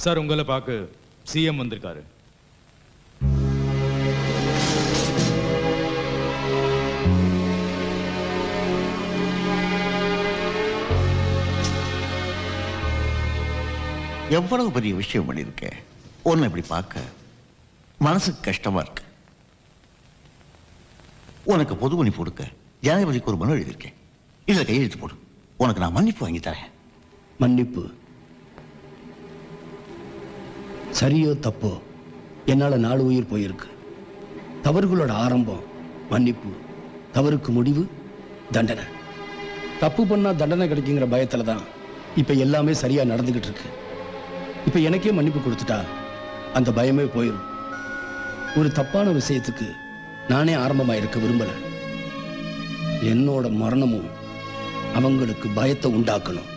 Sir உங்களை பார்க்க CM வந்திருக்காரு. எவ்வளவு பெரிய விஷயம் பண்ணியிருக்க, உன்னை இப்படி பார்க்க மனசுக்கு கஷ்டமா இருக்கு. உனக்கு பொது மன்னிப்பு கொடுக்க ஜனாதிபதிக்கு ஒரு மனு எழுதியிருக்கேன். இதுல கையெழுத்து போடு, உனக்கு நான் மன்னிப்பு வாங்கி தரேன். மன்னிப்பு சரியோ தப்போ என்னால 4 உயிர் போயிருக்கு. தவறுகளோட ஆரம்பம் மன்னிப்பு, தவறுக்கு முடிவு தண்டனை. தப்பு பண்ணா தண்டனை கிடைக்குங்கிற பயத்துல தான் இப்ப எல்லாமே சரியா நடந்துகிட்டு இருக்கு. இப்ப எனக்கே மன்னிப்பு கொடுத்துட்டா அந்த பயமே போயிடும். ஒரு தப்பான விஷயத்துக்கு நானே ஆரம்பமா இருக்க விரும்பல. என்னோட மரணமும் அவங்களுக்கு பயத்தை உண்டாக்கணும்.